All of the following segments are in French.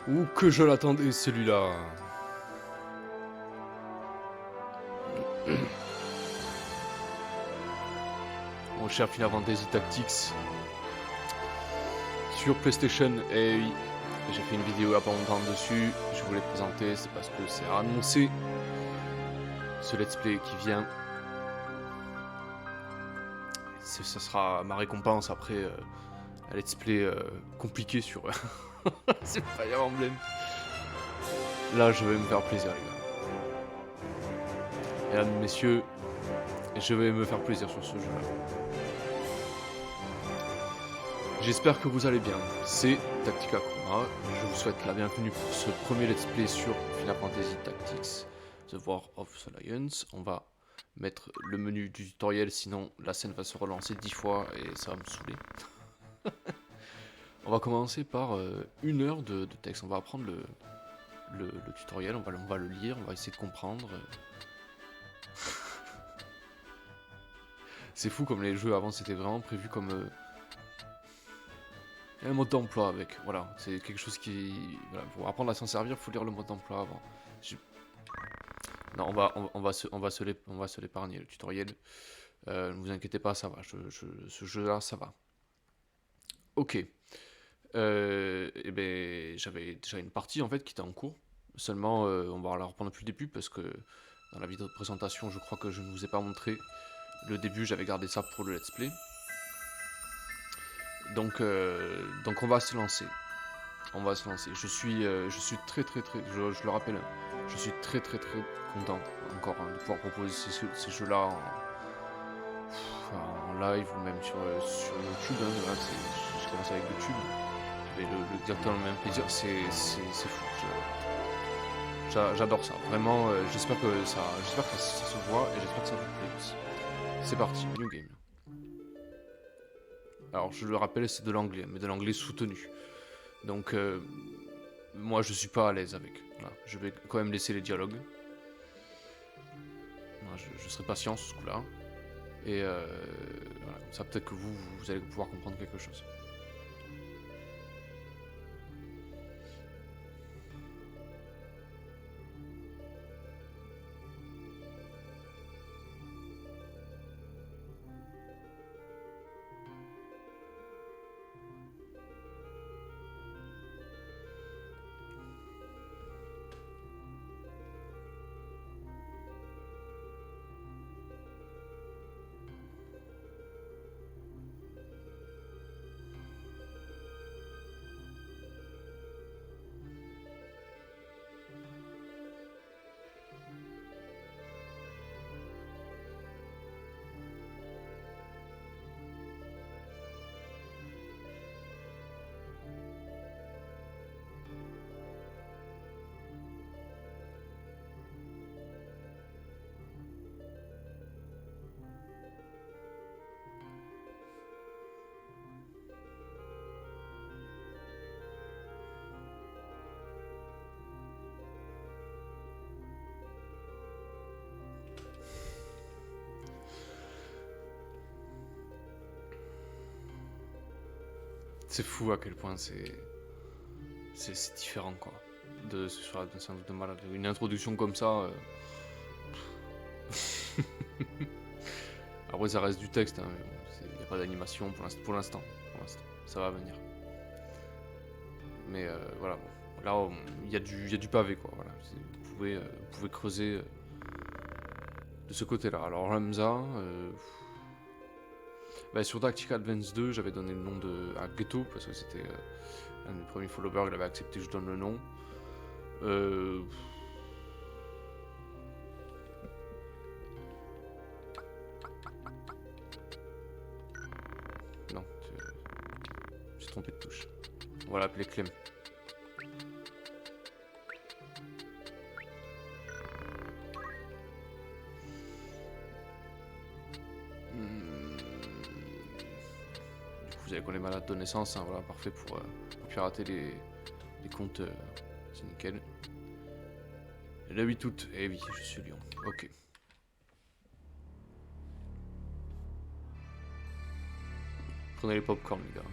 Ouh, que je l'attendais celui-là. Mon cher Final Fantasy Tactics sur PlayStation. Et oui, j'ai fait une vidéo il n'y a pas longtemps dessus. Je voulais présenter, c'est parce que c'est annoncé. Ce let's play qui vient. Ça sera ma récompense après un let's play compliqué sur c'est Fire Emblem. Là, je vais me faire plaisir, les gars. Mesdames, messieurs, je vais me faire plaisir sur ce jeu-là. J'espère que vous allez bien. C'est Tactica Kuma. Je vous souhaite la bienvenue pour ce premier let's play sur Final Fantasy Tactics The War of the Lions. On va mettre le menu du tutoriel, sinon la scène va se relancer 10 fois et ça va me saouler. On va commencer par 1 heure de texte. On va apprendre le tutoriel, on va le lire, on va essayer de comprendre. C'est fou comme les jeux avant c'était vraiment prévu comme... Il y a un mode d'emploi avec, voilà, c'est quelque chose qui... Voilà, pour apprendre à s'en servir, il faut lire le mode d'emploi avant. Non, on va se l'épargner, le tutoriel. Ne vous inquiétez pas, ça va, ce jeu-là, ça va. Ok. Et ben, j'avais déjà une partie en fait qui était en cours. Seulement, on va la reprendre depuis le début parce que dans la vidéo de présentation, je crois que je ne vous ai pas montré le début, j'avais gardé ça pour le let's play. Donc on va se lancer. Je suis très, je le rappelle, je suis très content encore de pouvoir proposer ces jeux-là en live ou même sur YouTube. Hein, voilà, je commence avec YouTube. Et le dire dans le même plaisir, c'est fou. J'adore ça. Vraiment, j'espère que ça se voit et j'espère que ça vous plaît aussi. C'est parti, New Game. Alors, je le rappelle, c'est de l'anglais, mais de l'anglais soutenu. Donc, moi, je suis pas à l'aise avec. Voilà. Je vais quand même laisser les dialogues. Voilà, je serai patient sur ce coup-là. Et voilà, comme ça, peut-être que vous allez pouvoir comprendre quelque chose. C'est fou à quel point c'est différent quoi. Sur la scène de malade. Une introduction comme ça. Après ça reste du texte, hein, il n'y a pas d'animation pour l'instant. Ça va venir. Mais voilà, bon. Là il y a du pavé quoi. Voilà. Vous pouvez creuser de ce côté-là. Alors Ramza. Sur Tactical Advance 2, j'avais donné le nom à Ghetto parce que c'était un des premiers followers, il avait accepté que je donne le nom. Non, j'ai trompé de touche. On va l'appeler Clem. Vous savez qu'on est malade de naissance, hein, voilà, parfait pour pirater les comptes, c'est nickel. Le 8 août, eh oui, je suis Lyon, ok. Prenez les popcorn les gars.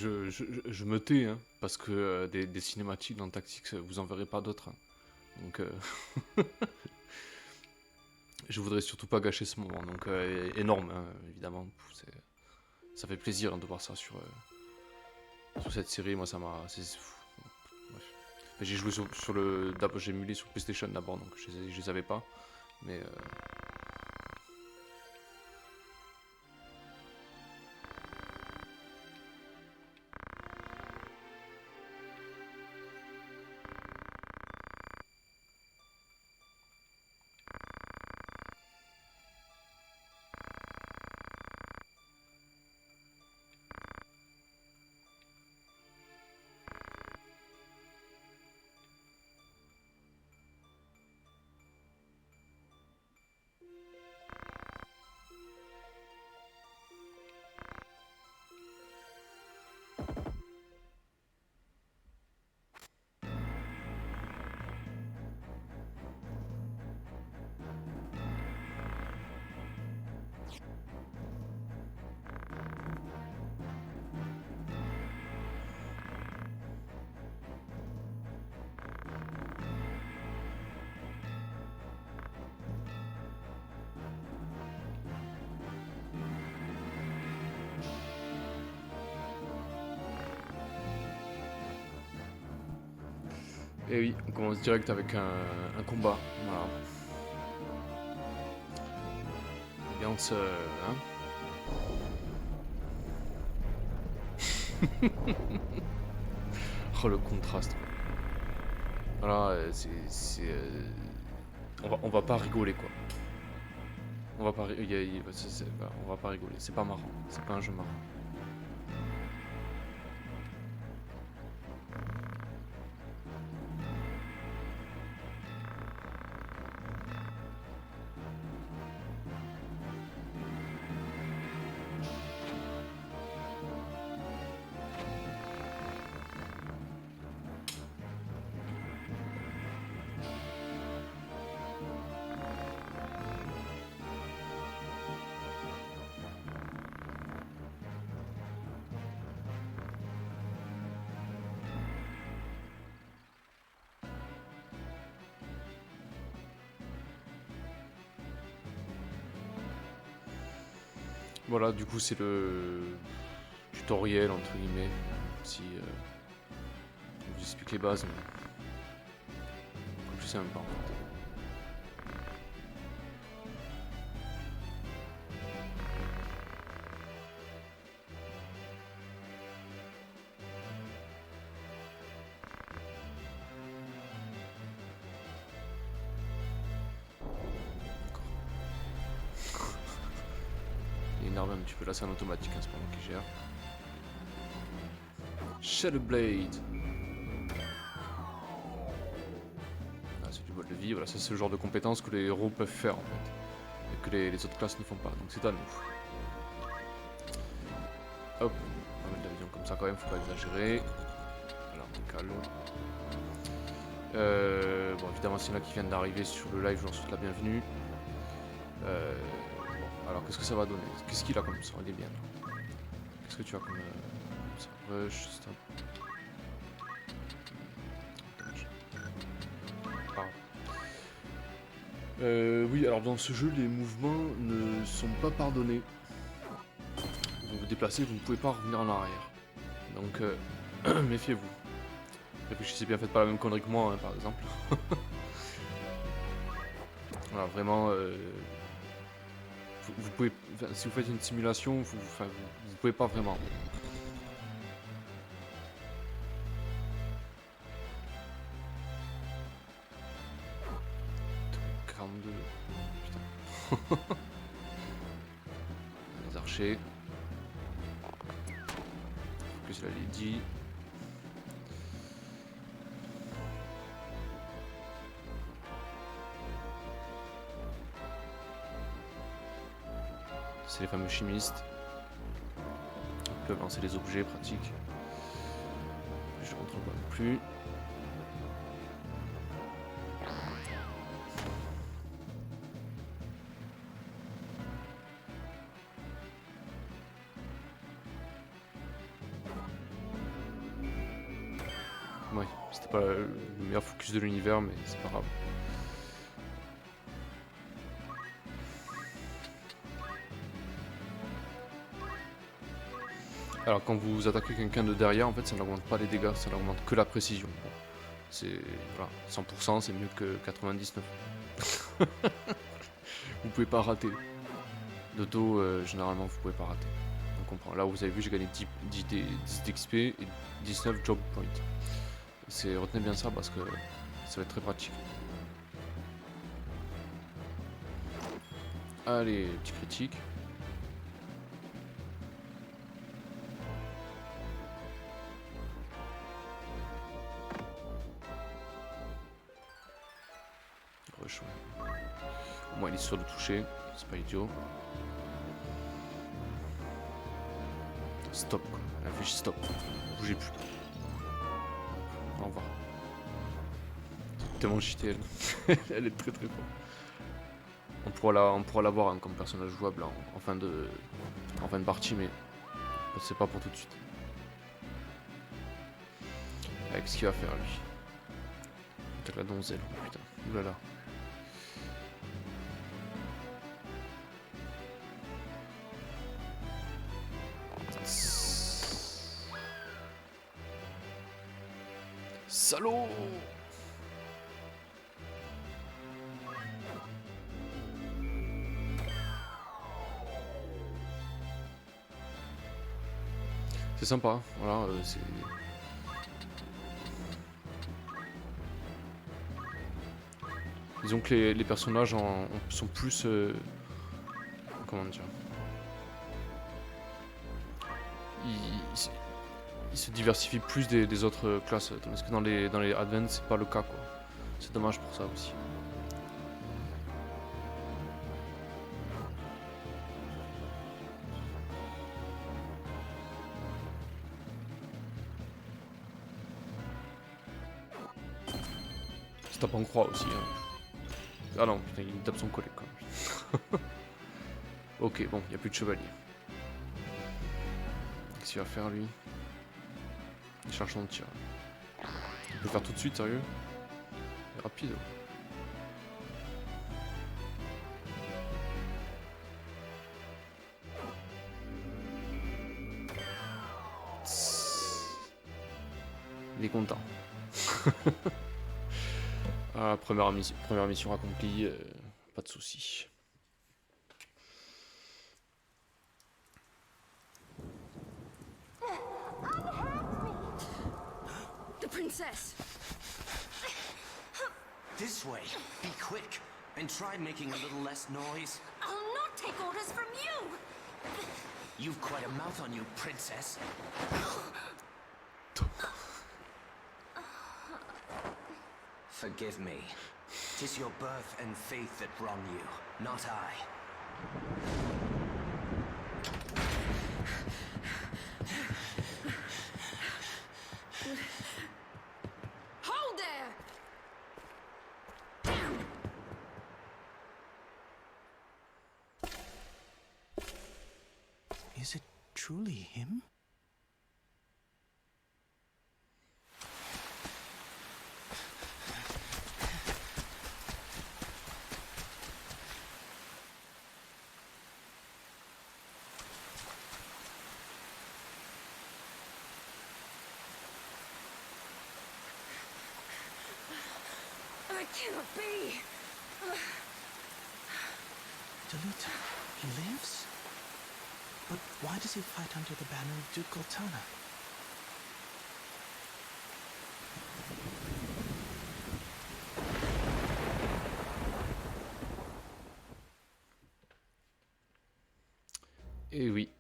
je me tais, hein, parce que des cinématiques dans Tactics, vous en verrez pas d'autres, hein. Donc, je voudrais surtout pas gâcher ce moment. Donc, énorme, hein, évidemment. Ça fait plaisir, hein, de voir ça sur cette série. Moi, ça m'a. Bref. J'ai joué sur le. D'abord, j'ai émulé sur PlayStation d'abord, donc je les avais pas. Mais. Et oui, on commence direct avec un combat. Voilà. Ambiance, hein. Oh, le contraste, quoi. Voilà, on va pas rigoler, quoi. On va pas, on va pas rigoler. C'est pas marrant. C'est pas un jeu marrant. Voilà, du coup, c'est le tutoriel, entre guillemets. Si on vous explique les bases, mais je sais même pas en fait. Il est énervé un petit peu, là c'est un automatique, hein, c'est pas moi qui gère. Shadowblade. Ah, c'est du bol de vie, voilà, ça c'est le genre de compétences que les héros peuvent faire en fait. Et que les autres classes ne font pas, donc c'est à nous. Hop, on va mettre la vision comme ça quand même, faut pas exagérer. Voilà, on est calme. Bon, évidemment, s'il y en a qui viennent d'arriver sur le live, je leur souhaite la bienvenue. Bon, alors qu'est-ce que ça va donner? Qu'est-ce qu'il a comme ça? Il est bien là. Qu'est-ce que tu as comme ça? Rush, stop. Oui, alors dans ce jeu, les mouvements ne sont pas pardonnés. Vous vous déplacez, vous ne pouvez pas revenir en arrière. Donc, méfiez-vous. Réfléchissez bien, faites pas la même connerie que moi, hein, par exemple. Voilà, vraiment, vous pouvez, enfin, si vous faites une simulation, vous pouvez pas vraiment. 42. Putain. Les archers. Faut que cela l'ait dit. C'est les fameux chimistes. Ils peuvent lancer les objets pratiques. Je ne contrôle pas non plus. C'était pas le meilleur focus de l'univers, mais c'est pas grave. Alors quand vous attaquez quelqu'un de derrière, en fait, ça n'augmente pas les dégâts, ça n'augmente que la précision. Bon, c'est voilà, 100%, c'est mieux que 99. Vous pouvez pas rater. De dos, généralement, vous pouvez pas rater. On comprend. Là, vous avez vu, j'ai gagné 10 d'XP et 19 job points. Retenez bien ça parce que ça va être très pratique. Allez, petit critique. Rush, ouais. Au moins, il est sûr de toucher. C'est pas idiot. Stop, quoi. La flèche stop. Bougez plus. Au revoir. Tellement cheatée, elle. Elle est très très forte. On pourra l'avoir hein, comme personnage jouable en fin de partie, mais c'est pas pour tout de suite. Avec ce qu'il va faire lui. Avec la donzelle, putain. Oulala. Salaud! C'est sympa, voilà, c'est... Disons que les personnages sont plus... comment dire... Ils se diversifient plus des autres classes, tandis que dans les Advance, c'est pas le cas, quoi. C'est dommage pour ça aussi. Ça tape en croix aussi, hein. Ah non, putain, il tape son collègue, quoi. Ok, bon, il n'y a plus de chevalier. Qu'est-ce qu'il va faire, lui? Il cherche son tir. Il peut le faire tout de suite, sérieux? Il est rapide. Il est content. Ah, première mission accomplie, pas de soucis. The princess. This way. Be quick. And try making a little less noise. I'll not take orders from you. You've quite a mouth on you, princess. Forgive me. 'Tis your birth and faith that wrong you, not I. Hold there. Is it truly him? It cannot be. Daluta, he lives? But why does he fight under the banner of Duke Goltana? Et oui,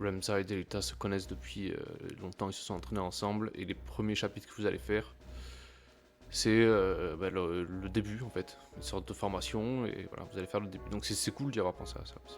Remsa et Daluta se connaissent depuis longtemps, ils se sont entraînés ensemble, et les premiers chapitres que vous allez faire, c'est le début en fait, une sorte de formation, et voilà, vous allez faire le début. Donc c'est cool d'y avoir pensé à ça aussi.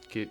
Ok.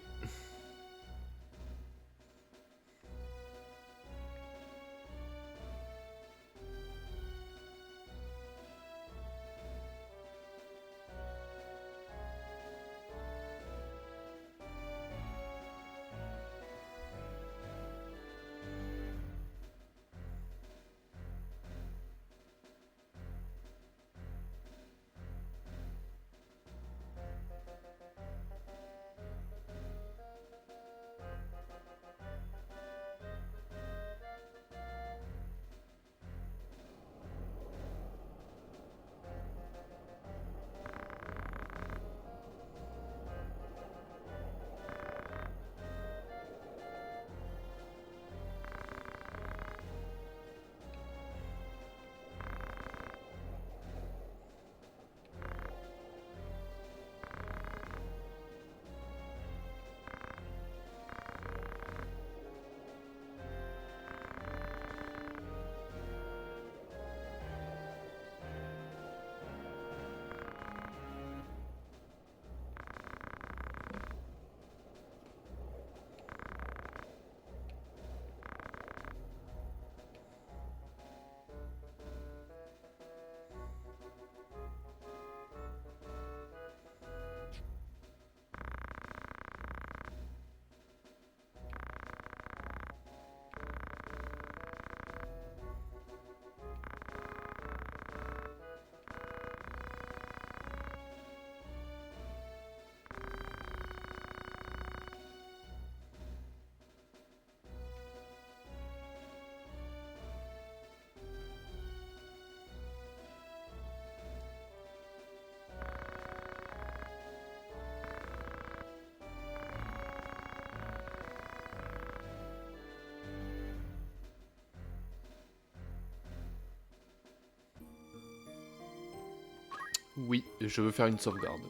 Oui, je veux faire une sauvegarde.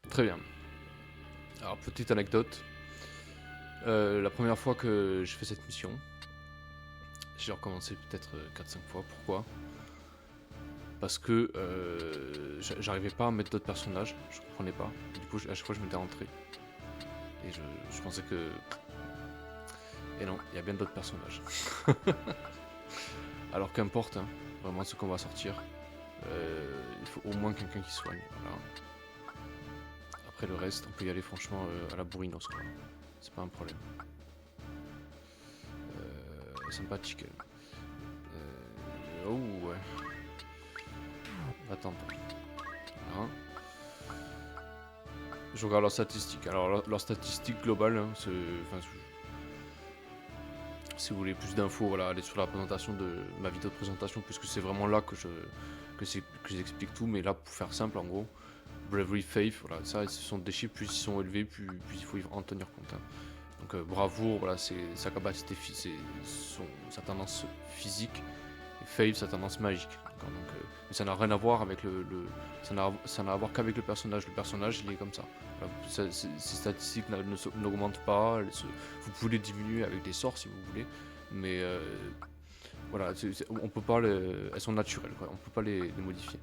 Très bien. Alors, petite anecdote. La première fois que j'ai fait cette mission, j'ai recommencé peut-être 4-5 fois. Pourquoi? Parce que j'arrivais pas à mettre d'autres personnages, je comprenais pas. Du coup, à chaque fois, je m'étais rentré. Et je pensais que... Et non, il y a bien d'autres personnages. Alors qu'importe, hein, vraiment ce qu'on va sortir. Il faut au moins quelqu'un qui soigne. Voilà. Après le reste, on peut y aller franchement à la bourrinos, quoi. C'est pas un problème. Sympathique. Oh ouais. Attends. Hein, je regarde leurs statistiques. Alors leurs statistiques globales, hein, enfin, si vous voulez plus d'infos, voilà, allez sur la présentation de ma vidéo de présentation, puisque c'est vraiment là que j'explique tout. Mais là, pour faire simple, en gros, Bravery, Faith, voilà, ça, ce sont des chiffres, plus ils sont élevés, plus il faut en tenir compte. Hein. Donc bravoure, voilà, c'est sa capacité, sa tendance physique, et Faith, sa tendance magique. Donc, mais ça n'a rien à voir avec ça n'a à voir qu'avec le personnage. Le personnage, il est comme ça. Voilà, ces statistiques n'augmentent pas. Vous pouvez les diminuer avec des sorts si vous voulez, mais voilà, on peut pas elles sont naturelles, quoi. On peut pas les modifier.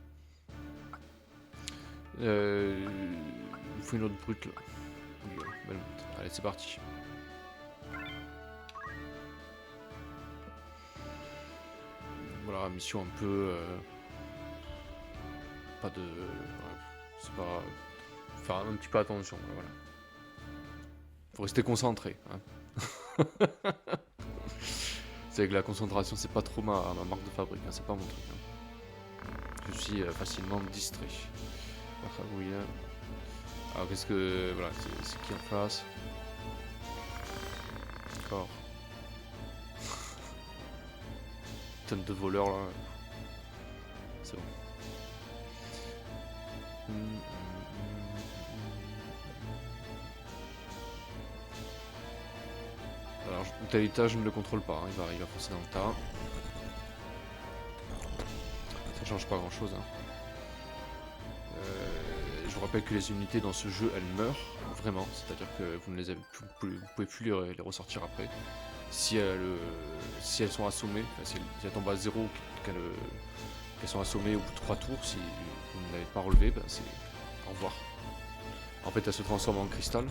Il me faut une autre brute là. Belle monte. Allez, c'est parti. Voilà, mission un peu... pas de... ouais, c'est pas... Faire un petit peu attention, voilà. Faut rester concentré. Hein. C'est avec la concentration, c'est pas trop ma marque de fabrique, hein, c'est pas mon truc. Hein. Je suis facilement distrait. Oui, hein. Alors qu'est-ce que... Voilà, c'est qui en face? D'accord. Tonne de voleurs là. C'est bon. Alors, tel étage, je ne le contrôle pas. Hein. Il va foncer dans le tas. Ça change pas grand chose. Hein. Je vous rappelle que les unités dans ce jeu, elles meurent. Vraiment. C'est-à-dire que vous ne les avez plus, vous pouvez plus les ressortir après. Si elles sont assommées, enfin, si elles tombent à 0, qu'elles sont assommées au bout de 3 tours, si vous ne l'avez pas relevé, ben c'est au revoir. En fait, elles se transforment en cristal.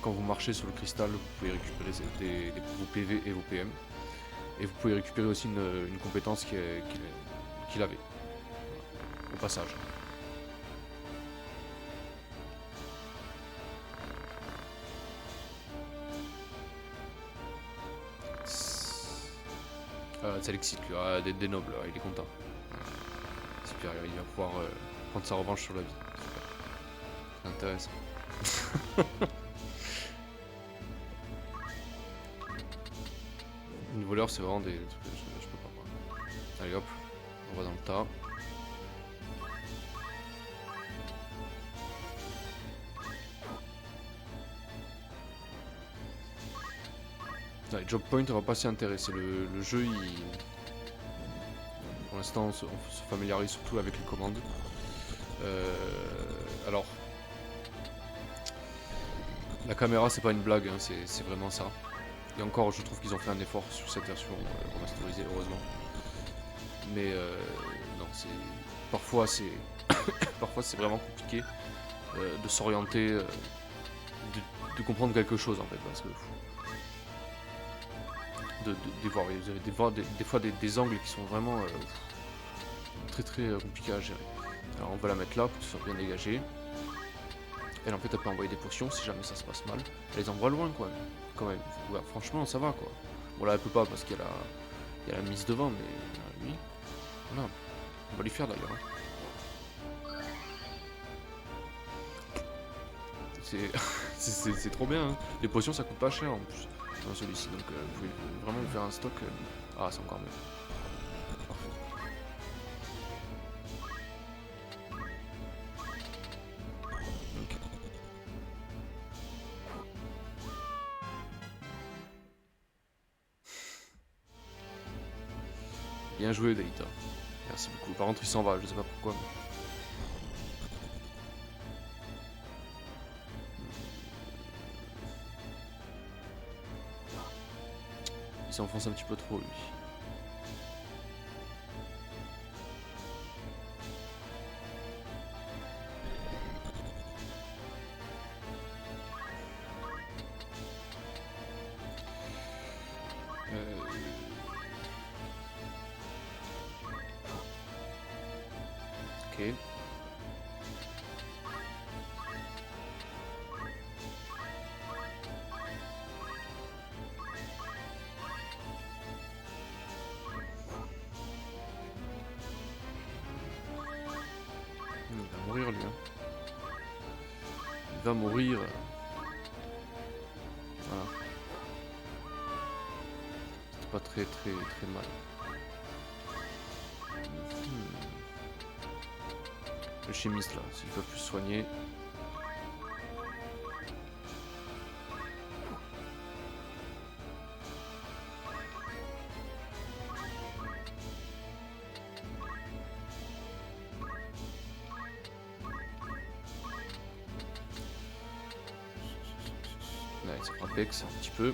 Quand vous marchez sur le cristal, vous pouvez récupérer vos PV et vos PM. Et vous pouvez récupérer aussi une compétence qu'il avait. Voilà. Au passage. Ça l'excite lui, des nobles, il est content. Super, il va pouvoir prendre sa revanche sur la vie. Super. C'est intéressant. Une voleur, c'est vraiment des trucs que je peux pas prendre. Allez hop, on va dans le tas. Allez, job point, on va pas s'y intéresser. Le jeu, pour l'instant, on se familiarise surtout avec les commandes. Alors, la caméra, c'est pas une blague, hein, c'est vraiment ça. Et encore, je trouve qu'ils ont fait un effort sur cette version remasterisée, heureusement. Mais non, parfois c'est parfois c'est vraiment compliqué de s'orienter, de comprendre quelque chose en fait, parce que vous avez des fois des angles qui sont vraiment très compliqués à gérer. Alors on va la mettre là pour que ce soit bien dégagé. Elle en fait elle peut envoyer des potions si jamais ça se passe mal. Elle les envoie loin quoi. Quand même. Ouais, franchement ça va quoi. Bon là elle peut pas parce qu'il y a la mise devant, mais lui, voilà. On va lui faire d'ailleurs. Hein. C'est trop bien. Hein. Les potions ça coûte pas cher en plus dans celui-ci, donc vous pouvez vraiment vous faire un stock. Ah c'est encore mieux. Parfait. Ok. Bien joué Daïta. Merci beaucoup. Par contre, il s'en va, je sais pas pourquoi. Il s'enfonce un petit peu trop, lui. Ok. Il va mourir lui. Hein. Il va mourir. Voilà. C'est pas très mal. Le chimiste là, s'il peut plus soigner. Ouais, ça fera pex un petit peu.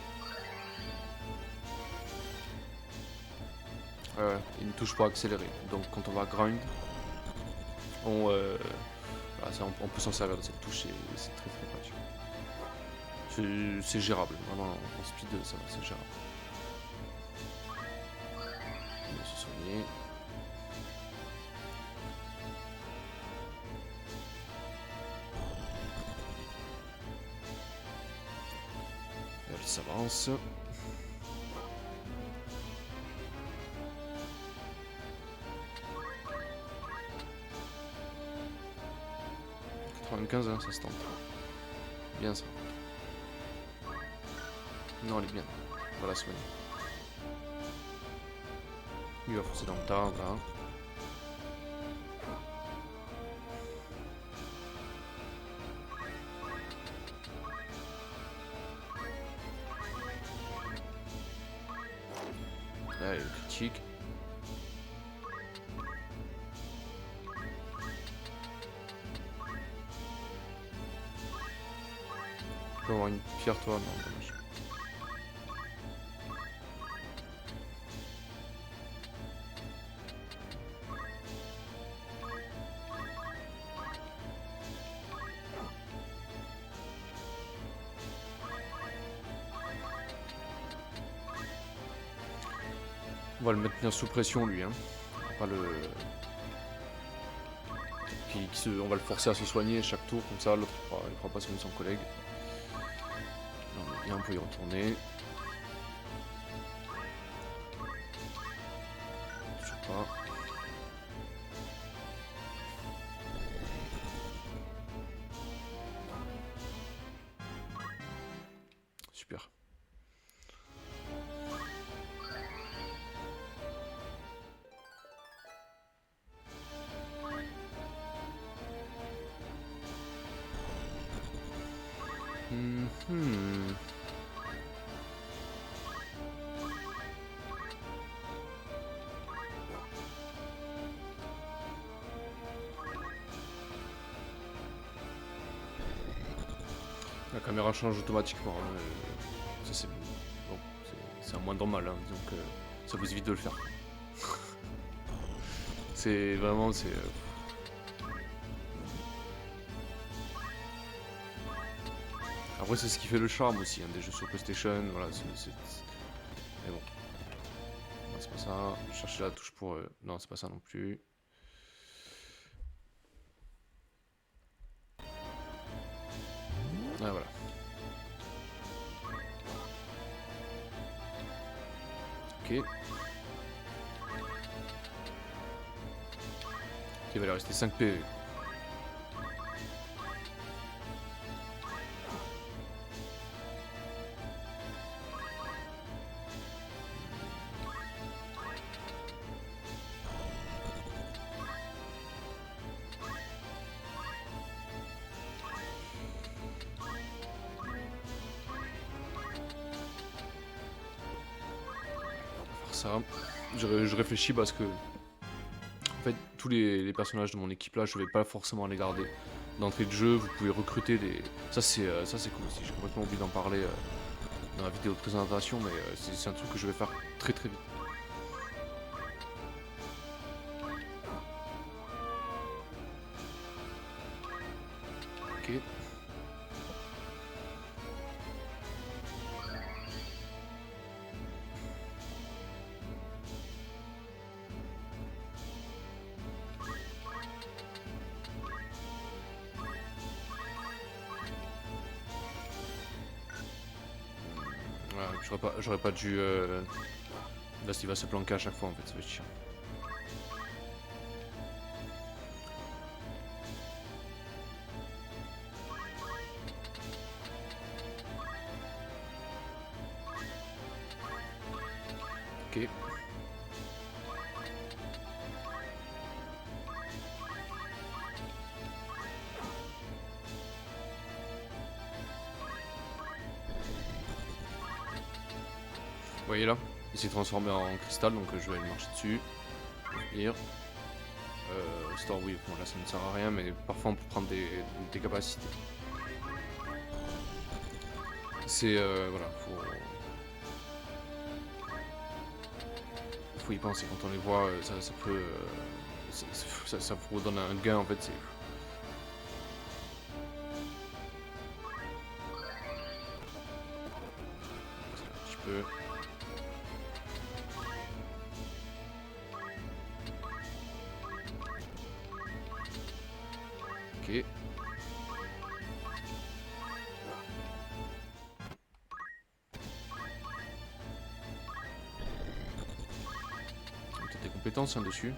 Une touche pour accélérer. Donc quand on va grind, voilà, on peut s'en servir de cette touche et c'est très pratique. C'est gérable, vraiment en speed ça va, c'est gérable. On va se soigner. Elle s'avance. Hein, ça se tente. Bien ça. Non, elle est bien. Voilà, soigner. Il va foncer dans le tas, là. Là, il est critique. Tu peux avoir une pierre, toi? Non, dommage. On va le maintenir sous pression, lui. Hein. On va pas le... on va le forcer à se soigner chaque tour, comme ça l'autre il fera pas soigner son collègue. Là, on est bien, on peut y retourner. Toujours pas. Super. La caméra change automatiquement. Hein, ça c'est bon, c'est un moindre mal. Hein, disons que ça vous évite de le faire. C'est vraiment Après c'est ce qui fait le charme aussi hein, des jeux sur PlayStation. Voilà, mais bon. Non, c'est pas ça. Je cherchais la touche pour. Non, c'est pas ça non plus. Ah voilà. Ok. Ok, il va lui rester 5 PV. Ça, je réfléchis parce que En fait, tous les personnages de mon équipe là, je vais pas forcément les garder. D'entrée de jeu, vous pouvez recruter des... Ça c'est cool aussi, j'ai complètement oublié d'en parler dans la vidéo de présentation, mais c'est un truc que je vais faire très très vite. Ok. Voilà, j'aurais pas dû... Là, il va se planquer à chaque fois en fait, ça va être chiant. Ok. Vous voyez là, il s'est transformé en cristal, donc je vais aller marcher dessus. Lire. Store, oui, bon là ça ne sert à rien, mais parfois on peut prendre des capacités. C'est voilà, faut y penser quand on les voit, ça peut, ça vous donne un gain en fait. C'est un petit peu. Ok. Peut-être des compétences hein, dessus.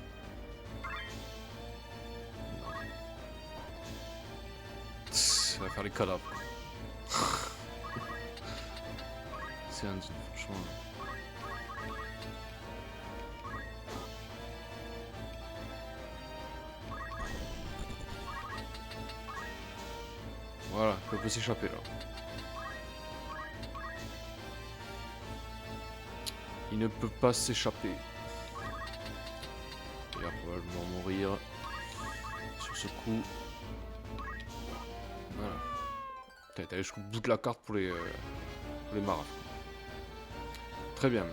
Ça va faire les cadavres. C'est indigne, franchement. Voilà, il peut s'échapper là. Il ne peut pas s'échapper. Il va probablement mourir sur ce coup. Voilà. T'es allé jusqu'au bout de la carte pour les marafs. Très bien.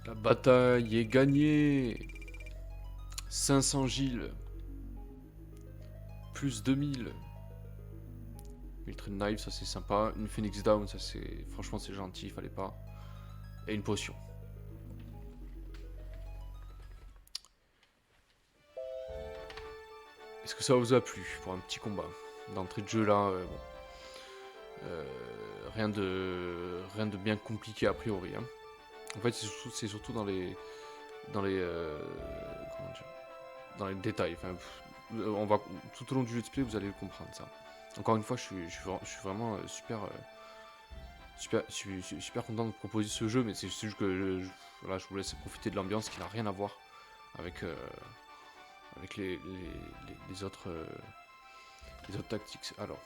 La bataille est gagnée. 500 Gilles. Plus 2000. Ultra Knife, ça c'est sympa. Une Phoenix Down, ça c'est... Franchement c'est gentil, il fallait pas. Et une potion. Est-ce que ça vous a plu pour un petit combat d'entrée de jeu là bon. Rien de bien compliqué a priori. Hein. En fait c'est surtout dans les comment dire, dans les détails. Enfin, on va tout au long du let's play vous allez le comprendre ça. Encore une fois je suis vraiment super content de vous proposer ce jeu, mais c'est juste que voilà, je vous laisse profiter de l'ambiance qui n'a rien à voir avec avec les autres tactiques. Alors,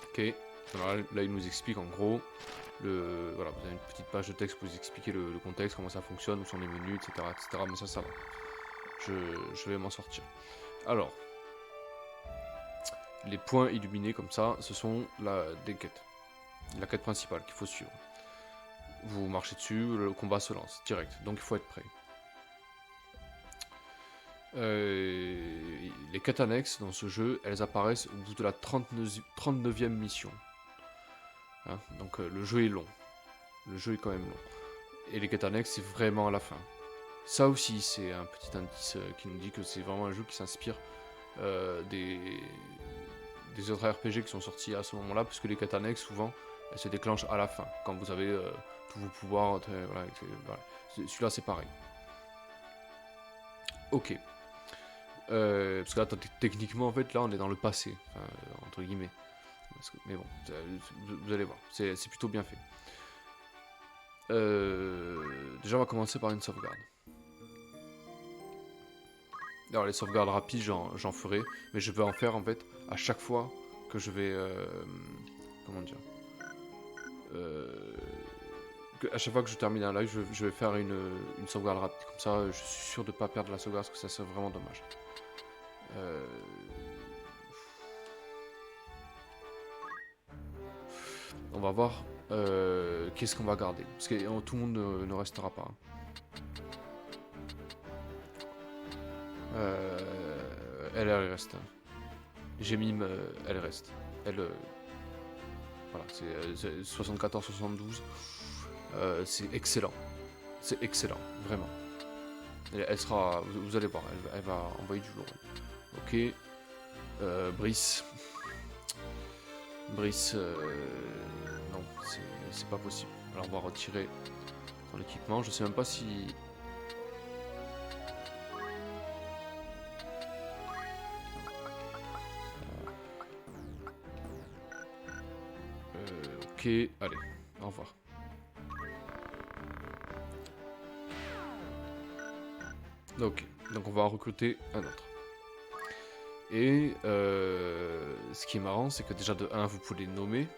ok. Alors là, il nous explique en gros voilà, vous avez une petite page de texte pour vous expliquer le contexte, comment ça fonctionne, où sont les menus, etc., etc. Mais ça va. Je vais m'en sortir. Alors, les points illuminés comme ça, ce sont des quêtes. La quête principale qu'il faut suivre. Vous marchez dessus, le combat se lance direct, donc il faut être prêt. Les quêtes annexes dans ce jeu, elles apparaissent au bout de la 39e mission. Hein, donc le jeu est long. Le jeu est quand même long. Et les quêtes annexes, c'est vraiment à la fin. Ça aussi, c'est un petit indice qui nous dit que c'est vraiment un jeu qui s'inspire des autres RPG qui sont sortis à ce moment-là, parce que les quêtes annexes, souvent, elles se déclenchent à la fin, quand vous avez tous vos pouvoirs. Voilà. Celui-là, c'est pareil. Ok. Parce que là, techniquement, en fait, là, on est dans le passé, enfin, entre guillemets. Mais bon, vous allez voir, c'est plutôt bien fait. Déjà, on va commencer par une sauvegarde. Alors, les sauvegardes rapides, j'en ferai, mais je vais en faire en fait à chaque fois que je vais. Comment dire à chaque fois que je termine un live, je vais faire une sauvegarde rapide. Comme ça, je suis sûr de ne pas perdre la sauvegarde parce que ça serait vraiment dommage. On va voir qu'est-ce qu'on va garder. Parce que tout le monde ne restera pas. Elle reste. Gemim, elle reste. Elle. Voilà, c'est 74-72. C'est excellent. C'est excellent, vraiment. Elle sera. Vous allez voir, elle va envoyer du lourd. Ok. Brice. Brice. Non, c'est pas possible. Alors on va retirer ton équipement. Je sais même pas si. Ok, allez, au revoir. Ok, donc on va en recruter un autre. Et ce qui est marrant, c'est que déjà de 1, vous pouvez les nommer.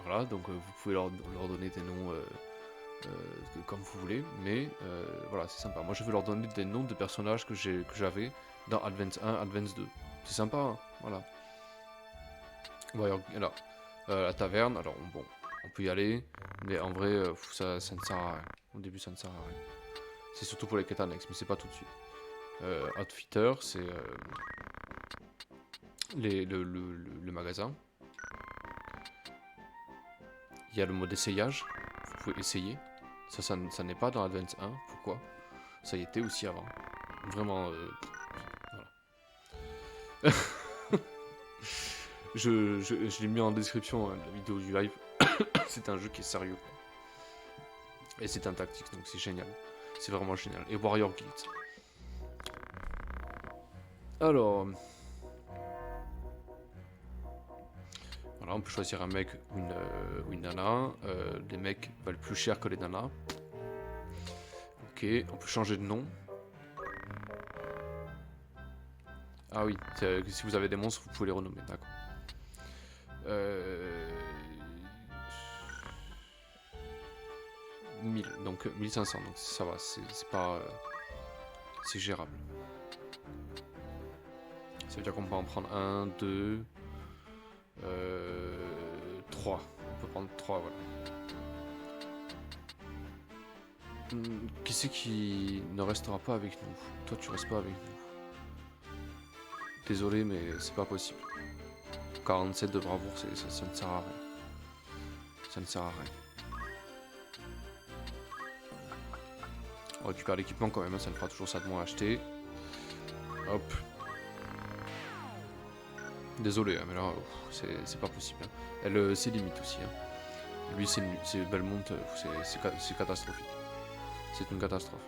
Voilà, donc vous pouvez leur donner des noms comme vous voulez. Mais voilà, c'est sympa. Moi, je vais leur donner des noms de personnages que j'avais dans Advance 1, Advance 2. C'est sympa, hein, voilà. Voilà, la taverne, alors bon, on peut y aller, mais en vrai, ça ne sert à rien. Au début, ça ne sert à rien. C'est surtout pour les quêtes annexes, mais c'est pas tout de suite. Outfitter, c'est le magasin. Il y a le mode essayage, vous pouvez essayer. Ça n'est pas dans Advance 1, pourquoi? Ça y était aussi avant. Vraiment, voilà. Je l'ai mis en description, la vidéo du live. C'est un jeu qui est sérieux, quoi. Et c'est un tactique, donc c'est génial. C'est vraiment génial. Et Warrior Guild. Alors. Voilà, on peut choisir un mec ou une nana. Les mecs valent plus cher que les nanas. Ok, on peut changer de nom. Ah oui, si vous avez des monstres, vous pouvez les renommer, d'accord. 1000, donc 1500, donc ça va, c'est pas... c'est gérable. Ça veut dire qu'on peut en prendre 1, 2... 3. On peut prendre 3, voilà. Qui c'est qui ne restera pas avec nous? Toi, tu restes pas avec nous. Désolé, mais c'est pas possible. 47 de bravoure, ça ne sert à rien. Ça ne sert à rien. On récupère l'équipement quand même, hein, ça me fera toujours ça de moins à acheter. Hop. Désolé, hein, mais là, c'est pas possible. Hein. Elle, c'est limite aussi. Hein. Lui, c'est Belmont, c'est catastrophique. C'est une catastrophe.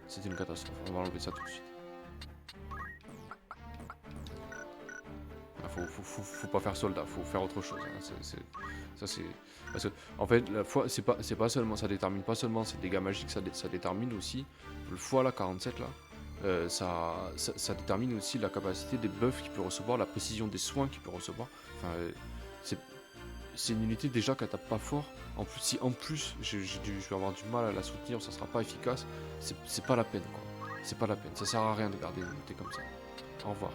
C'est une catastrophe. On va enlever ça tout de suite. Faut pas faire soldat, faut faire autre chose. Hein. Ça c'est parce que en fait la foi c'est pas seulement, ça détermine pas seulement ces dégâts magiques, ça détermine aussi le foie là 47 là. Ça détermine aussi la capacité des buffs qu'il peut recevoir, la précision des soins qu'il peut recevoir. Enfin, c'est une unité déjà qu'elle tape pas fort. En plus, si en plus je vais avoir du mal à la soutenir, ça sera pas efficace. C'est pas la peine quoi. C'est pas la peine. Ça sert à rien de garder une unité comme ça. Au revoir.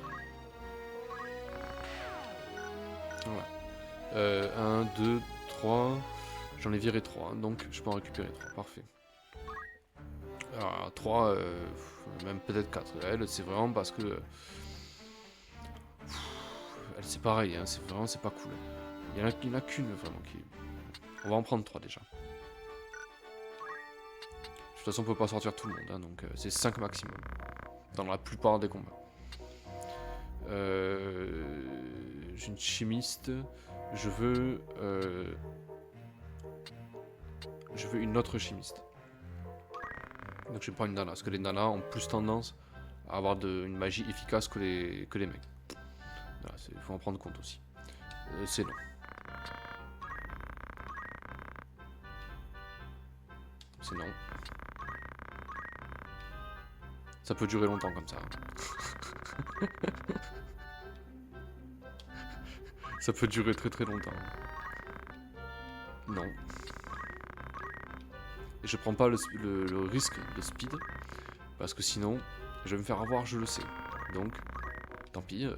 Voilà. 1, 2, 3. J'en ai viré 3, hein, donc je peux en récupérer 3. Parfait. Alors, 3, même peut-être 4. Elle, c'est vraiment parce que... elle, c'est pareil, hein, c'est pas cool. Il y en a qu'une vraiment qui... On va en prendre 3 déjà. De toute façon, on peut pas sortir tout le monde, hein, donc c'est 5 maximum. Dans la plupart des combats. J'ai une chimiste. Je veux une autre chimiste. Donc je vais prendre une nana, parce que les nanas ont plus tendance à avoir une magie efficace que les mecs. Voilà, il faut en prendre compte aussi. C'est long. c'est non. Ça peut durer longtemps comme ça. Ça peut durer très très longtemps. Non. Et je prends pas le risque de speed, parce que sinon, je vais me faire avoir, je le sais. Donc, tant pis.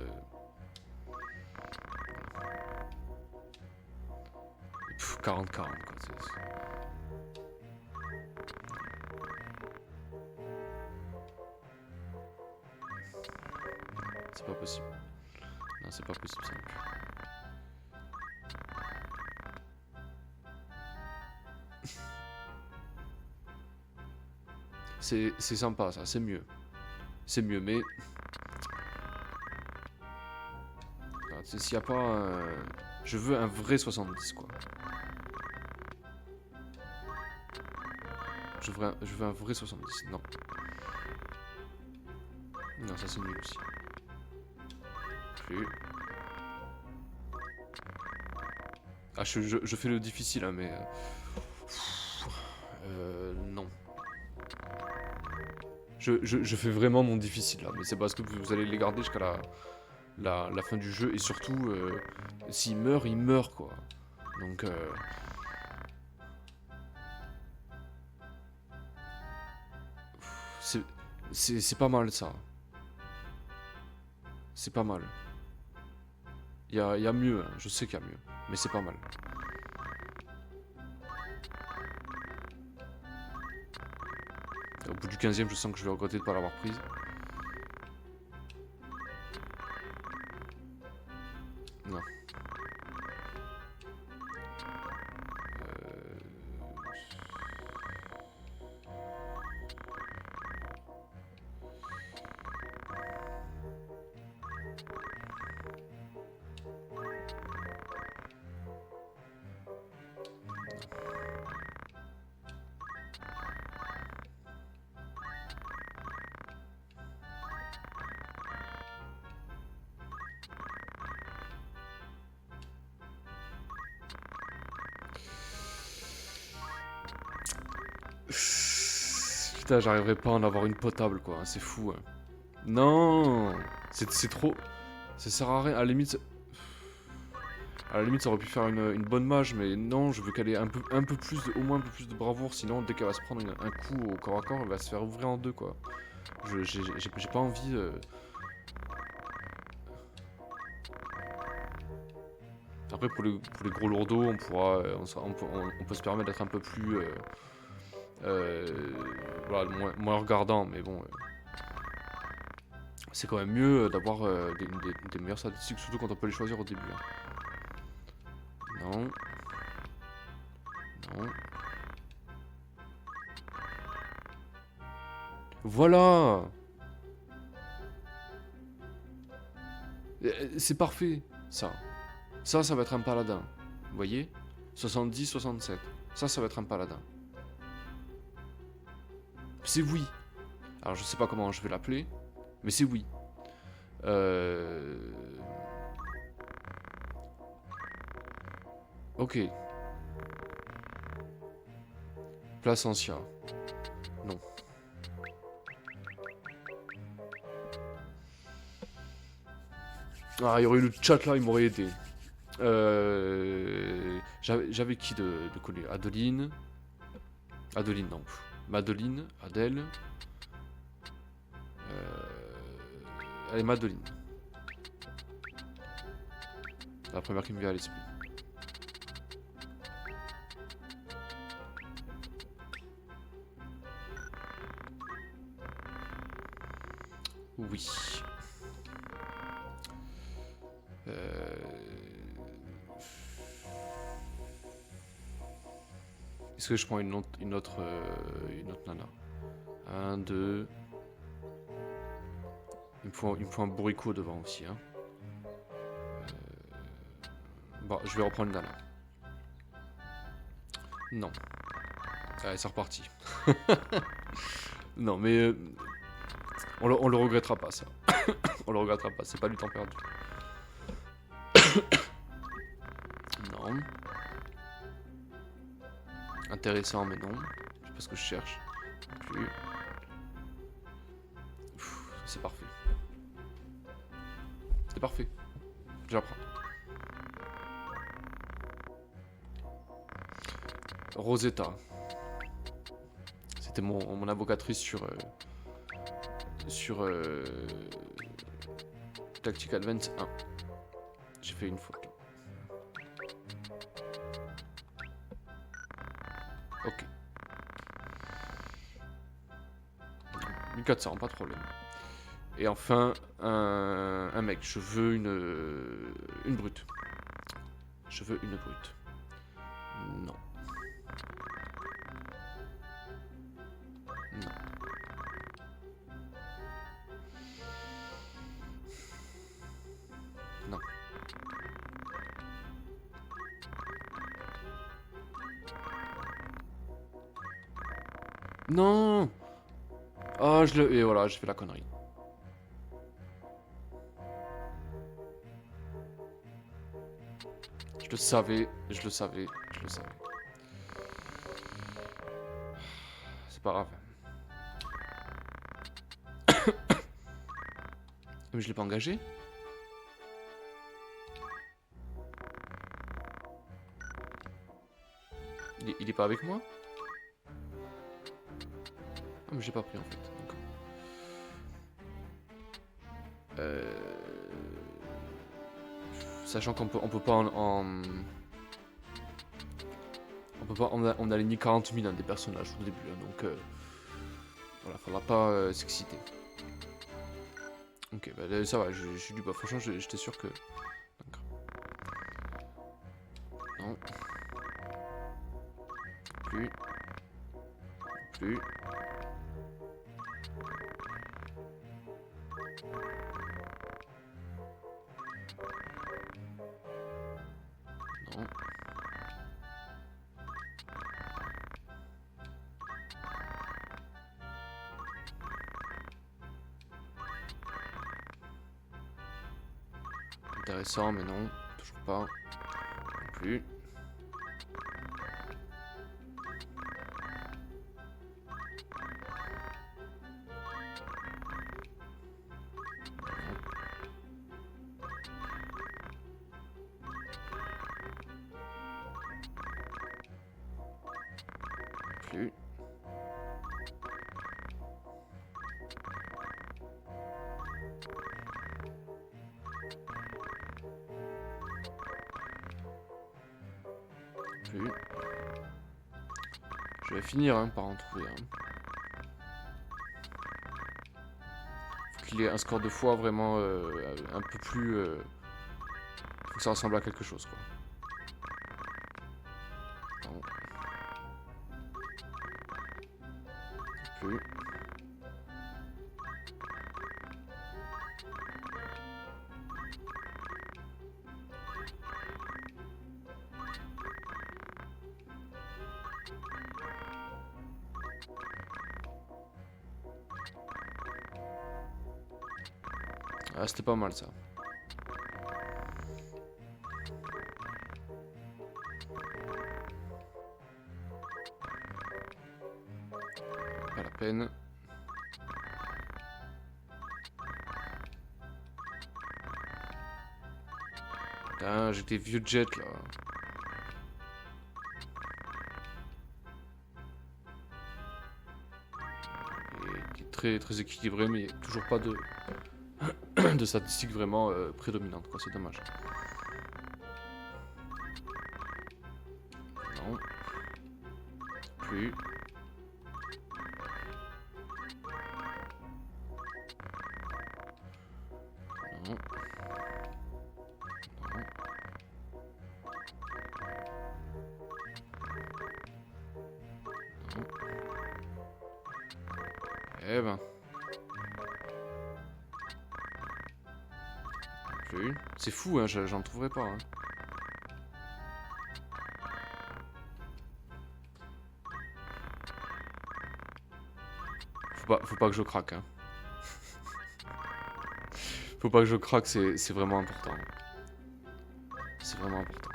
40-40 quoi. C'est pas possible. Non, c'est pas possible ça non plus. C'est sympa ça, c'est mieux. C'est mieux, mais... S'il n'y a pas un... Je veux un vrai 70 quoi. Je veux un vrai 70, non. Non, ça c'est nul aussi. Plus. Ah, je fais le difficile, hein, mais... non. Je fais vraiment mon difficile, là, mais c'est parce que vous allez les garder jusqu'à la fin du jeu, et surtout, s'il meurt, quoi. Donc... C'est pas mal, ça. C'est pas mal. Il y a mieux, hein. Je sais qu'il y a mieux. Mais c'est pas mal. Au bout du 15e, je sens que je vais regretter de ne pas l'avoir prise. Non. Putain, j'arriverai pas à en avoir une potable, quoi. C'est fou. Hein. Non, c'est trop. Ça sert à rien. À la limite, ça aurait pu faire une bonne mage, mais non, je veux qu'elle ait un peu plus, au moins un peu plus de bravoure. Sinon, dès qu'elle va se prendre un coup au corps à corps, elle va se faire ouvrir en deux, quoi. J'ai pas envie. Après, pour les gros lourdeaux, on peut se permettre d'être un peu plus. Voilà, moins regardant, mais bon. C'est quand même mieux d'avoir des meilleures statistiques, surtout quand on peut les choisir au début. Hein. Non. Non. Voilà. C'est parfait, ça. Ça va être un paladin. Vous voyez 70, 67. Ça va être un paladin. C'est oui. Alors je sais pas comment je vais l'appeler, mais c'est oui. Ok. Placentia. Non. Ah, il y aurait eu le chat là, il m'aurait aidé. J'avais qui de coller? Adeline. Adeline, non. Madeline, Adèle. Allez, Madeline. La première qui me vient à l'esprit. Oui. Est-ce que je prends une autre nana? 1, 2. Il me faut un bourricot devant aussi. Hein. Bon, je vais reprendre une nana. Non. Allez, c'est reparti. Non, mais on le regrettera pas, ça. On le regrettera pas, c'est pas du temps perdu. Non. Intéressant, mais non. Je sais pas pas ce que je cherche. Non plus. C'est parfait. C'est parfait. J'apprends. Rosetta. C'était mon avocatrice sur Tactic Advance 1. J'ai fait une faute. Ok. 1400, pas de problème. Et enfin, un mec. Je veux une brute. Je veux une brute. Non. Non. Non. Non. Ah, et voilà, j'ai fait la connerie. Je le savais, je le savais, je le savais. C'est pas grave. Mais je l'ai pas engagé. Il est pas avec moi? Ah mais j'ai pas pris en fait. D'accord. Sachant qu'on peut pas on peut pas on aligner 40 000 dans des personnages au début, hein, donc voilà, faudra pas s'exciter. Ok, bah là, ça va, je suis du bas. Franchement, j'étais sûr que. D'accord. Non. Plus. Plus. Non. Intéressant, mais non, toujours pas. Non plus. Plus. Plus. Je vais finir hein, par en trouver un. Faut qu'il ait un score de foi vraiment un peu plus. Faut que ça ressemble à quelque chose quoi. Non. Plus. Ah, c'était pas mal ça. Pas la peine. Putain, j'ai des vieux jets là. Et qui est très très équilibré, mais toujours pas de de statistiques vraiment prédominantes quoi, c'est dommage. Non. Plus. Non. Non. Non. Eh ben. Plus. C'est fou, hein, j'en trouverai pas. Hein. Faut pas que je craque. Hein. Faut pas que je craque, c'est vraiment important. C'est vraiment important.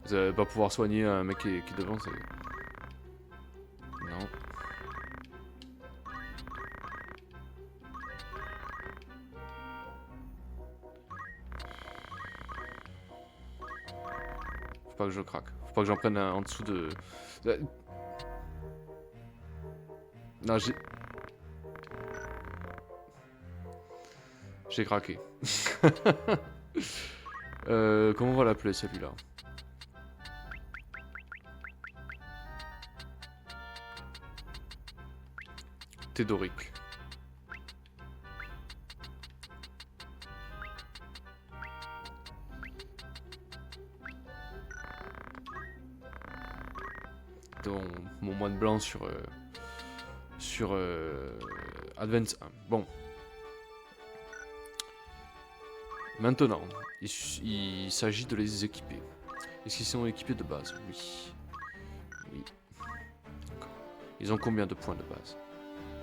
Vous allez pas pouvoir soigner un mec qui est devant, c'est... pas que je craque. Faut pas que j'en prenne un en dessous de... Non, j'ai craqué. Comment on va l'appeler celui-là? Théodoric. Mon moine blanc sur Advance 1. Bon. Maintenant, il s'agit de les équiper. Est-ce qu'ils sont équipés de base? Oui. Oui. Ils ont combien de points de base?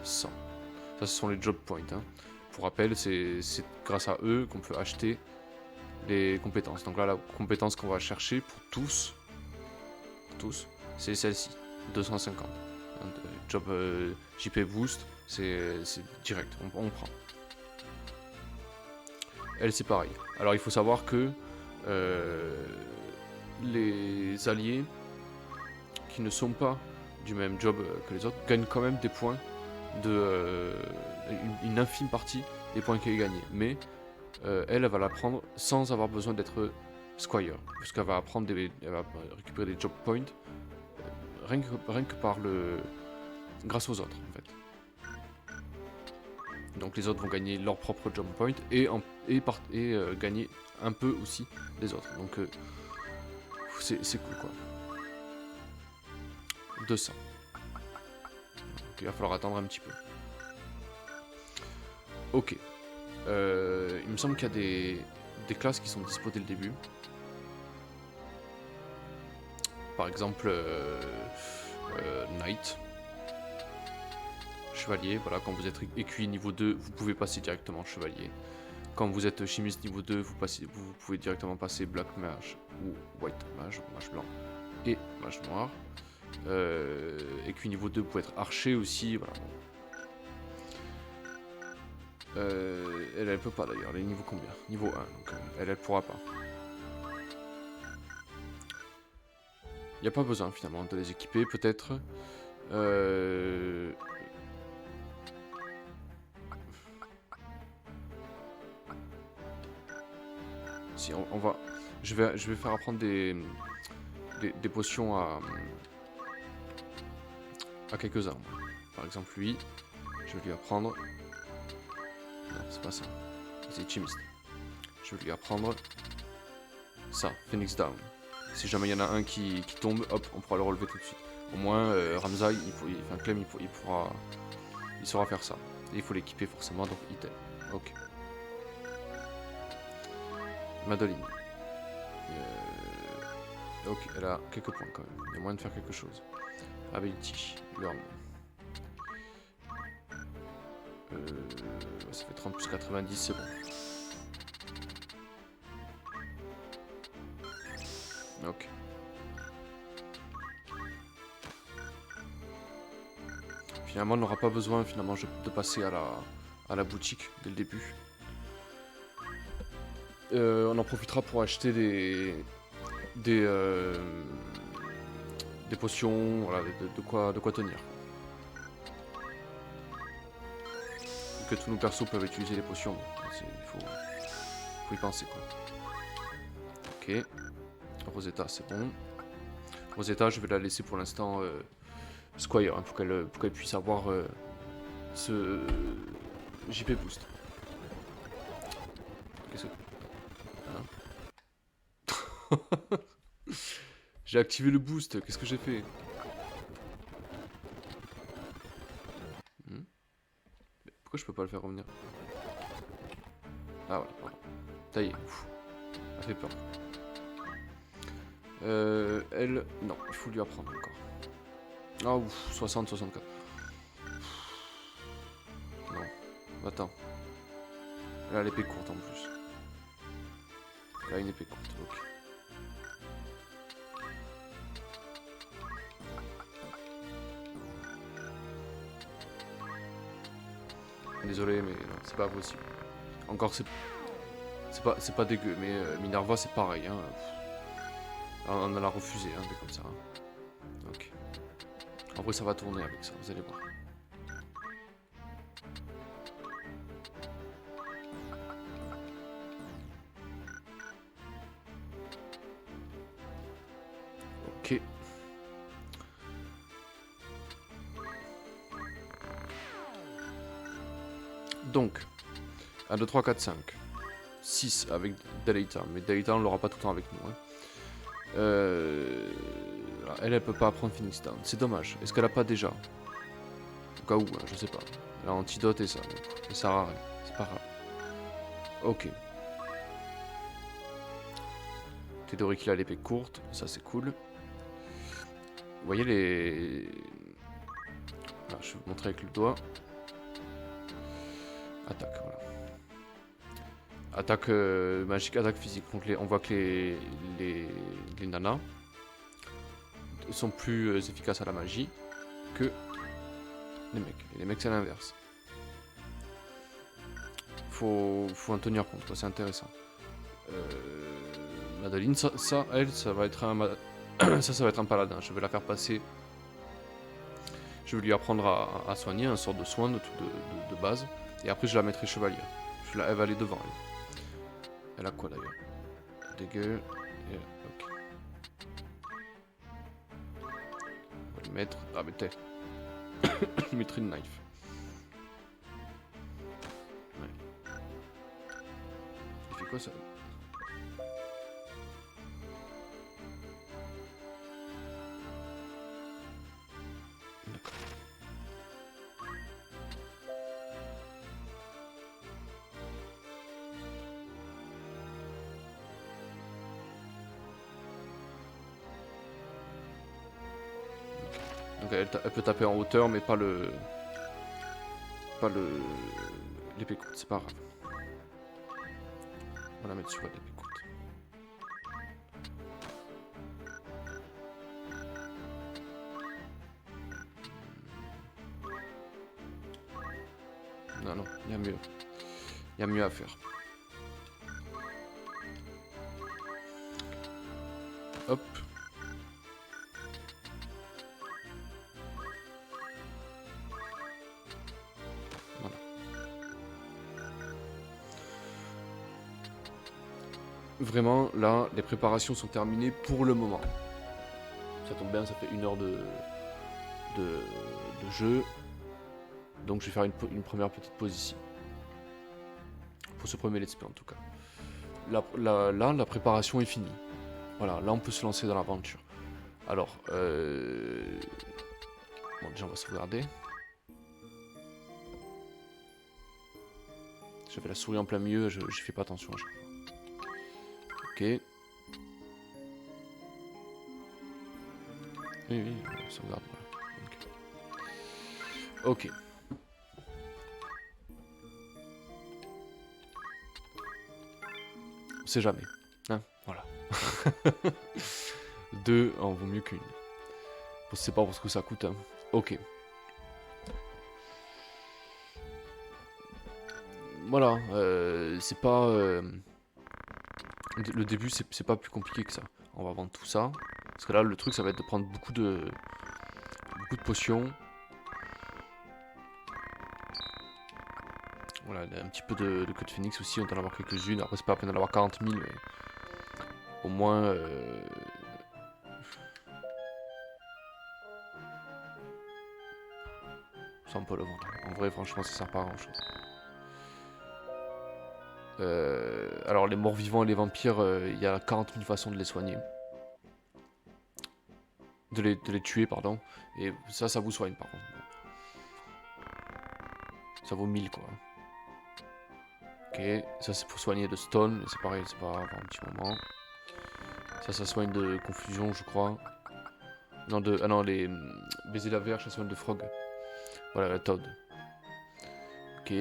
100. Ça, ce sont les job points. Hein. Pour rappel, c'est grâce à eux qu'on peut acheter les compétences. Donc là, la compétence qu'on va chercher pour tous, c'est celle-ci, 250. Job JP Boost, c'est direct, on prend. Elle, c'est pareil. Alors, il faut savoir que les alliés qui ne sont pas du même job que les autres gagnent quand même des points une infime partie des points qu'elle a gagnés. Mais elle va la prendre sans avoir besoin d'être Squire. Parce qu'elle va apprendre elle va récupérer des job points rien que grâce aux autres en fait. Donc les autres vont gagner leur propre job point et gagner un peu aussi les autres. Donc c'est cool quoi. 200. Donc, il va falloir attendre un petit peu. Ok. Il me semble qu'il y a des classes qui sont dispo dès le début. Par exemple, Knight. Chevalier, voilà, quand vous êtes écuyer niveau 2, vous pouvez passer directement chevalier. Quand vous êtes chimiste niveau 2, vous pouvez directement passer Black Mage ou White Mage, ou Mage blanc et Mage noir. Écuyer niveau 2, vous pouvez être archer aussi, voilà. Elle peut pas d'ailleurs, elle est niveau combien? Niveau 1, donc elle pourra pas. Il n'y a pas besoin finalement de les équiper, peut-être. Si on va, je vais faire apprendre des potions à quelques-uns. Par exemple lui, je vais lui apprendre. Non, c'est pas ça. C'est chimiste. Je vais lui apprendre ça, Phoenix Down. Si jamais il y en a un qui tombe, hop, on pourra le relever tout de suite. Au moins, Ramzai, Clem, il saura faire ça. Et il faut l'équiper forcément, donc item. Ok. Madeline. Ok, elle a quelques points quand même. Il y a moyen de faire quelque chose. Ability, Learn. Ça fait 30 plus 90, c'est bon. Ok. Finalement, on n'aura pas besoin de passer à la boutique dès le début. On en profitera pour acheter des potions, voilà, de quoi tenir. Que tous nos persos peuvent utiliser les potions, il faut y penser quoi. Ok. Rosetta, c'est bon. Rosetta, je vais la laisser pour l'instant Squire, hein, pour qu'elle puisse avoir ce JP boost. Qu'est-ce que... Hein. J'ai activé le boost, qu'est-ce que j'ai fait? Pourquoi je peux pas le faire revenir? Ah ouais, voilà. Ça y est, ça fait peur. Elle... Non, il faut lui apprendre encore. Ah ouf, 60, 64. Non, attends. Elle a l'épée courte en plus. Elle a une épée courte, ok. Désolé, mais non, c'est pas possible. Encore, c'est pas dégueu, mais Minerva, c'est pareil. Hein. On a la refusé, hein, comme ça. Hein. Ok. En vrai, ça va tourner avec ça, vous allez voir. Ok. Donc, 1, 2, 3, 4, 5. 6 avec Delita, mais Delita on l'aura pas tout le temps avec nous. Hein. Elle peut pas apprendre Phoenix Down, c'est dommage. Est-ce qu'elle a pas déjà? Au cas où, hein, je sais pas. Elle a Antidote et ça, et ça arrête, c'est pas grave. Ok. Théodoric qu'il a l'épée courte, ça c'est cool. Vous voyez les... Voilà, je vais vous montrer avec le doigt. Attaque, voilà. Attaque magique, attaque physique. Donc on voit que les nanas sont plus efficaces à la magie que les mecs. Et les mecs c'est l'inverse. Faut en tenir compte, c'est intéressant. Madeline, ça va être un ça va être un paladin. Je vais la faire passer. Je vais lui apprendre à soigner, un sort de soin de base. Et après je la mettrai chevalier. Elle va aller devant elle. Elle a quoi d'ailleurs? Dégueu. Ok. On va lui mettre. Ah mais t'es. Je mettrai une knife. Ouais. Il fait quoi ça? D'accord. Donc elle peut taper en hauteur, mais pas l'épée courte, c'est pas grave. On va la mettre sur l'épée courte. Non, il y a mieux. Il y a mieux à faire. Hop. Voilà. Vraiment, là, les préparations sont terminées pour le moment. Ça tombe bien, ça fait 1 heure de jeu. Donc je vais faire une première petite pause ici. Pour ce premier let's play en tout cas. Là, la préparation est finie. Voilà, là on peut se lancer dans l'aventure. Alors, bon déjà on va sauvegarder. J'avais la souris en plein milieu, j'y fais pas attention à chaque fois. Ok. Oui, sauvegarde, voilà. Ok. On sait jamais. Hein, voilà. 2 en vaut mieux qu'une. Je sais pas pour ce que ça coûte. Hein. Ok. Voilà. C'est pas... Le début, c'est pas plus compliqué que ça. On va vendre tout ça. Parce que là, le truc, ça va être de prendre beaucoup de potions. Voilà, un petit peu de queue de phoenix aussi, on doit en avoir quelques-unes. Après, c'est pas la peine d'en avoir 40 000, mais au moins... ça, on peut le vendre. En vrai, franchement, ça sert pas à grand-chose. Alors, les morts vivants et les vampires, il y a 40 000 façons de les soigner. De les tuer, pardon. Et ça vous soigne, par contre. Ça vaut 1000, quoi. Ok, ça c'est pour soigner de stone, c'est pareil, c'est pas grave, un petit moment. Ça soigne de confusion, je crois. Non, ah non, les baiser la verge, ça soigne de frog. Voilà, la Toad. Ok.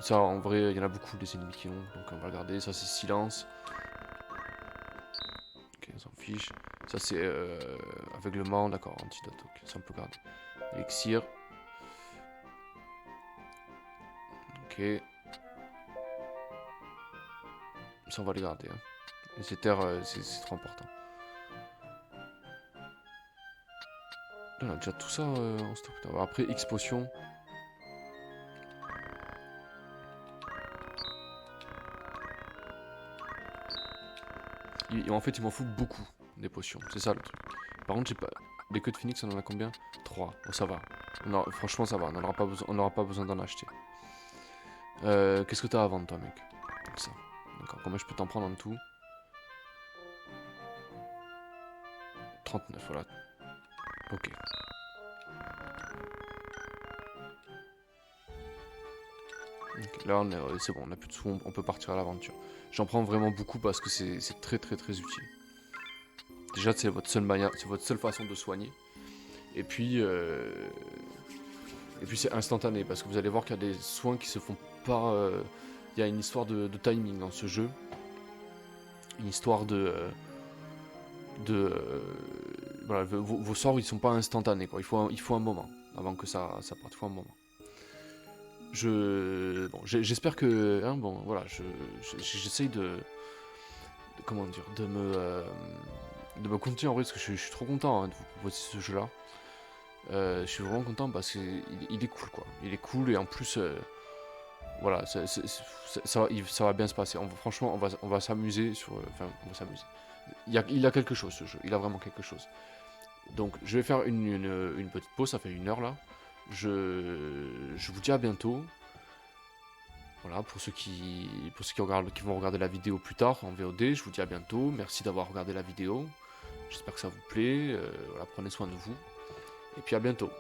Ça, en vrai, il y en a beaucoup des ennemis qui ont, donc on va regarder. Ça, c'est silence. Ok, on s'en fiche. Ça, c'est aveuglement, d'accord, antidote. Ok, ça, on peut garder. Elixir. Ok. Ça, on va les garder. Hein. Les éthers, c'est trop important. On a déjà tout ça en stock. Après, X potion. En fait, il m'en faut beaucoup des potions. C'est ça le truc. Par contre, j'ai pas. Les queues de phoenix, on en a combien? 3. Oh, ça va. Non, franchement, ça va. On n'aura pas besoin d'en acheter. Qu'est-ce que t'as à vendre, toi, mec? Ça. D'accord. Combien je peux t'en prendre en tout? 39, voilà. Ok. Ok, là, c'est bon, on a plus de sous, on peut partir à l'aventure. J'en prends vraiment beaucoup parce que c'est très très très utile. Déjà, c'est votre seule manière, c'est votre seule façon de soigner. Et puis c'est instantané parce que vous allez voir qu'il y a des soins qui se font pas. Il y a une histoire de timing dans ce jeu, une histoire voilà, vos sorts ils sont pas instantanés quoi. Il faut un moment avant que ça parte. Il faut un moment. J'espère que bon voilà, j'essaye comment dire, de me continuer en vrai parce que je suis trop content de vous proposer ce jeu là. Je suis vraiment content parce qu'il est cool quoi. Il est cool et en plus voilà, ça va bien se passer. Franchement, on va s'amuser sur. Enfin, on va s'amuser. Il a quelque chose ce jeu. Il a vraiment quelque chose. Donc, je vais faire une petite pause. Ça fait 1 heure là. Je vous dis à bientôt. Voilà, pour ceux qui vont regarder la vidéo plus tard en VOD, je vous dis à bientôt. Merci d'avoir regardé la vidéo. J'espère que ça vous plaît. Voilà, prenez soin de vous. Et puis à bientôt.